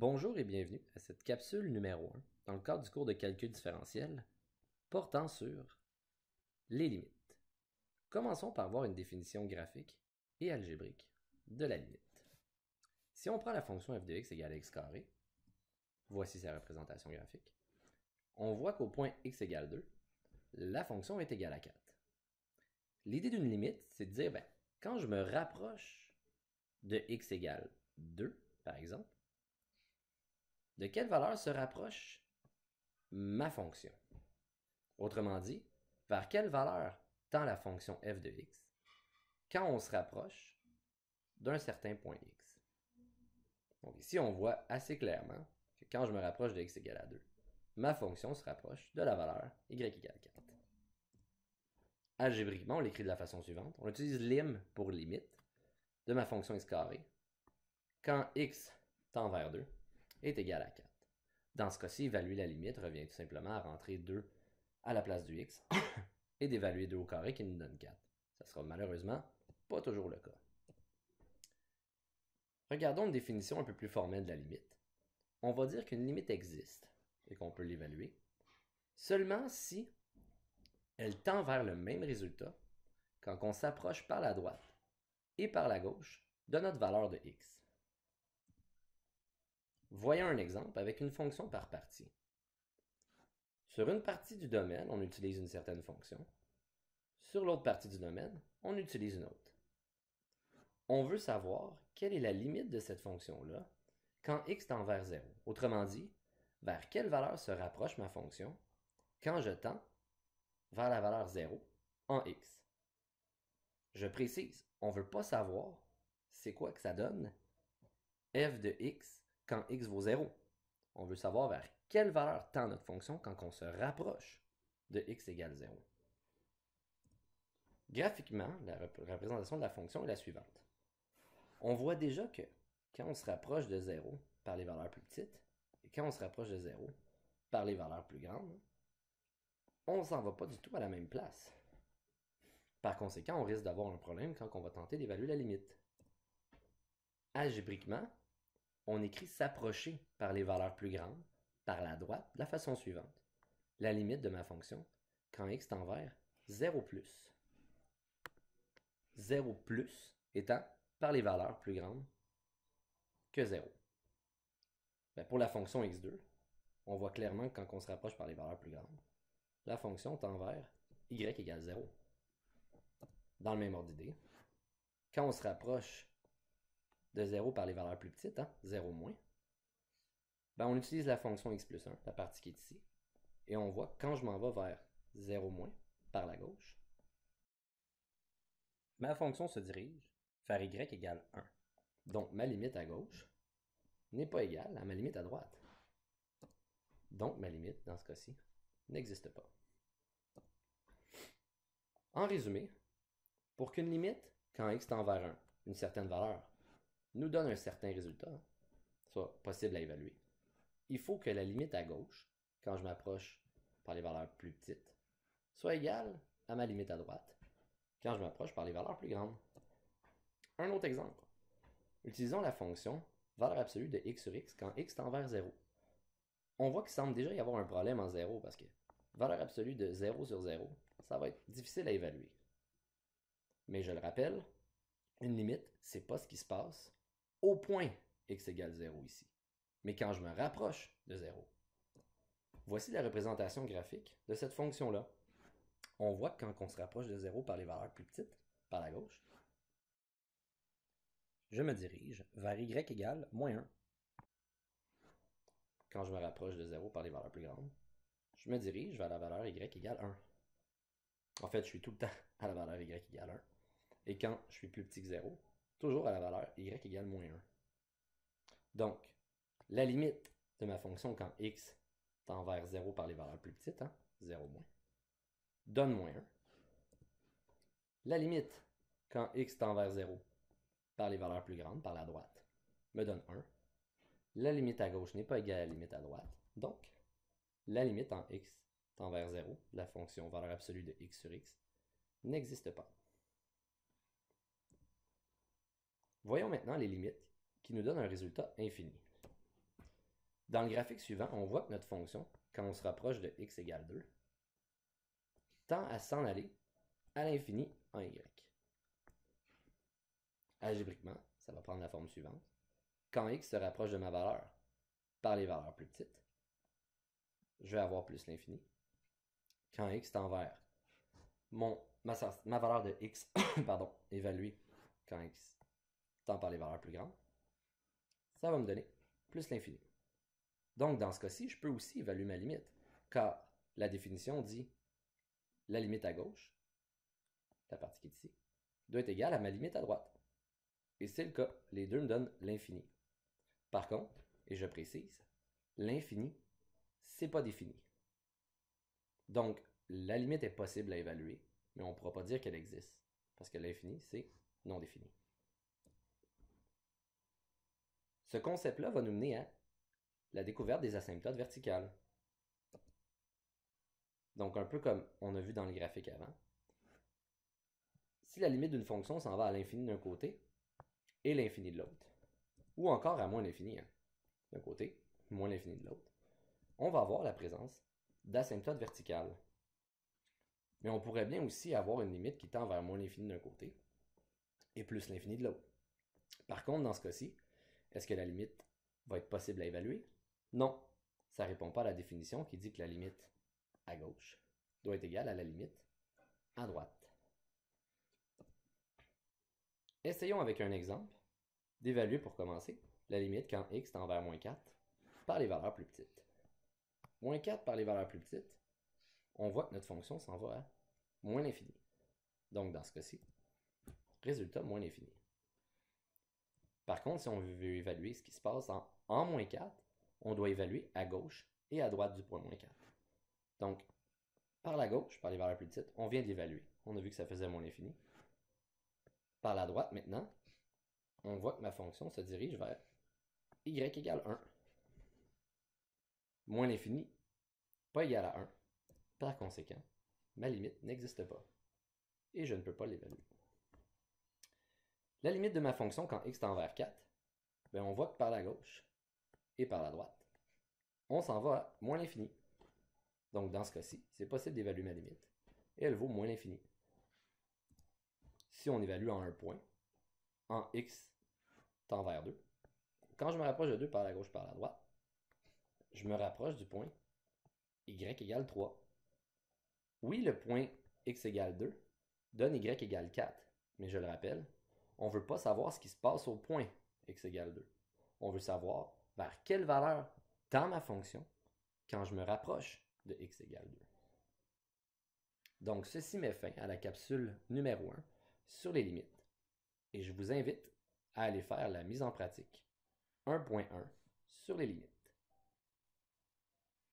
Bonjour et bienvenue à cette capsule numéro 1 dans le cadre du cours de calcul différentiel portant sur les limites. Commençons par voir une définition graphique et algébrique de la limite. Si on prend la fonction f de x égale x carré, voici sa représentation graphique, on voit qu'au point x égale 2, la fonction est égale à 4. L'idée d'une limite, c'est de dire, quand je me rapproche de x égale 2, par exemple, de quelle valeur se rapproche ma fonction? Autrement dit, vers quelle valeur tend la fonction f de x quand on se rapproche d'un certain point x. Donc ici, on voit assez clairement que quand je me rapproche de x égale à 2, ma fonction se rapproche de la valeur y égale 4. Algébriquement, on l'écrit de la façon suivante. On utilise lim pour limite de ma fonction x carré quand x tend vers 2 est égal à 4. Dans ce cas-ci, évaluer la limite revient tout simplement à rentrer 2 à la place du x et d'évaluer 2 au carré qui nous donne 4. Ça sera malheureusement pas toujours le cas. Regardons une définition un peu plus formelle de la limite. On va dire qu'une limite existe et qu'on peut l'évaluer seulement si elle tend vers le même résultat quand on s'approche par la droite et par la gauche de notre valeur de x. Voyons un exemple avec une fonction par partie. Sur une partie du domaine, on utilise une certaine fonction. Sur l'autre partie du domaine, on utilise une autre. On veut savoir quelle est la limite de cette fonction-là quand x tend vers 0. Autrement dit, vers quelle valeur se rapproche ma fonction quand je tends vers la valeur 0 en x. Je précise, on ne veut pas savoir c'est quoi que ça donne f de x quand x vaut 0. On veut savoir vers quelle valeur tend notre fonction quand on se rapproche de x égale 0. Graphiquement, la représentation de la fonction est la suivante. On voit déjà que quand on se rapproche de 0 par les valeurs plus petites et quand on se rapproche de 0 par les valeurs plus grandes, on ne s'en va pas du tout à la même place. Par conséquent, on risque d'avoir un problème quand on va tenter d'évaluer la limite. Algébriquement, on écrit s'approcher par les valeurs plus grandes par la droite de la façon suivante. La limite de ma fonction quand x tend vers 0 plus. 0 plus étant par les valeurs plus grandes que 0. Pour la fonction x2, on voit clairement que quand on se rapproche par les valeurs plus grandes, la fonction tend vers y égale 0. Dans le même ordre d'idée, quand on se rapproche de 0 par les valeurs plus petites, 0 moins, on utilise la fonction x plus 1, la partie qui est ici, et on voit que quand je m'en vais vers 0 moins par la gauche, ma fonction se dirige vers y égale 1. Donc ma limite à gauche n'est pas égale à ma limite à droite. Donc ma limite, dans ce cas-ci, n'existe pas. En résumé, pour qu'une limite, quand x tend vers 1, une certaine valeur, nous donne un certain résultat, soit possible à évaluer, il faut que la limite à gauche, quand je m'approche par les valeurs plus petites, soit égale à ma limite à droite, quand je m'approche par les valeurs plus grandes. Un autre exemple. Utilisons la fonction valeur absolue de x sur x quand x tend vers 0. On voit qu'il semble déjà y avoir un problème en 0 parce que valeur absolue de 0 sur 0, ça va être difficile à évaluer. Mais je le rappelle, une limite, c'est pas ce qui se passe au point x égale 0 ici, mais quand je me rapproche de 0. Voici la représentation graphique de cette fonction-là. On voit que quand on se rapproche de 0 par les valeurs plus petites, par la gauche, je me dirige vers y égale moins 1. Quand je me rapproche de 0 par les valeurs plus grandes, je me dirige vers la valeur y égale 1. En fait, je suis tout le temps à la valeur y égale 1. Et quand je suis plus petit que 0, toujours à la valeur y égale moins 1. Donc, la limite de ma fonction quand x tend vers 0 par les valeurs plus petites, 0 moins, donne moins 1. La limite quand x tend vers 0 par les valeurs plus grandes, par la droite, me donne 1. La limite à gauche n'est pas égale à la limite à droite. Donc, la limite en x tend vers 0, la fonction valeur absolue de x sur x, n'existe pas. Voyons maintenant les limites qui nous donnent un résultat infini. Dans le graphique suivant, on voit que notre fonction, quand on se rapproche de x égale 2, tend à s'en aller à l'infini en y. Algébriquement, ça va prendre la forme suivante. Quand x se rapproche de ma valeur par les valeurs plus petites, je vais avoir plus l'infini. Quand x tend vers ma valeur de x pardon, évaluée quand x tend par les valeurs plus grandes, ça va me donner plus l'infini. Donc, dans ce cas-ci, je peux aussi évaluer ma limite, car la définition dit la limite à gauche, la partie qui est ici, doit être égale à ma limite à droite. Et c'est le cas, les deux me donnent l'infini. Par contre, et je précise, l'infini, c'est pas défini. Donc, la limite est possible à évaluer, mais on ne pourra pas dire qu'elle existe, parce que l'infini, c'est non défini. Ce concept-là va nous mener à la découverte des asymptotes verticales. Donc, un peu comme on a vu dans le graphique avant, si la limite d'une fonction s'en va à l'infini d'un côté et l'infini de l'autre, ou encore à moins l'infini d'un côté, moins l'infini de l'autre, on va avoir la présence d'asymptotes verticales. Mais on pourrait bien aussi avoir une limite qui tend vers moins l'infini d'un côté et plus l'infini de l'autre. Par contre, dans ce cas-ci, est-ce que la limite va être possible à évaluer? Non, ça ne répond pas à la définition qui dit que la limite à gauche doit être égale à la limite à droite. Essayons avec un exemple d'évaluer pour commencer la limite quand x tend vers moins 4 par les valeurs plus petites. Moins 4 par les valeurs plus petites, on voit que notre fonction s'en va à moins l'infini. Donc dans ce cas-ci, résultat moins l'infini. Par contre, si on veut évaluer ce qui se passe en moins 4, on doit évaluer à gauche et à droite du point moins 4. Donc, par la gauche, par les valeurs plus petites, on vient de l'évaluer. On a vu que ça faisait moins l'infini. Par la droite, maintenant, on voit que ma fonction se dirige vers y égale 1. Moins l'infini, pas égal à 1. Par conséquent, ma limite n'existe pas. Et je ne peux pas l'évaluer. La limite de ma fonction quand x tend vers 4, ben on voit que par la gauche et par la droite, on s'en va à moins l'infini. Donc dans ce cas-ci, c'est possible d'évaluer ma limite. Et elle vaut moins l'infini. Si on évalue en un point, en x tend vers 2, quand je me rapproche de 2 par la gauche par la droite, je me rapproche du point y égale 3. Oui, le point x égale 2 donne y égale 4, mais je le rappelle, on ne veut pas savoir ce qui se passe au point x égale 2. On veut savoir vers quelle valeur tend ma fonction quand je me rapproche de x égale 2. Donc, ceci met fin à la capsule numéro 1 sur les limites. Et je vous invite à aller faire la mise en pratique 1.1 sur les limites.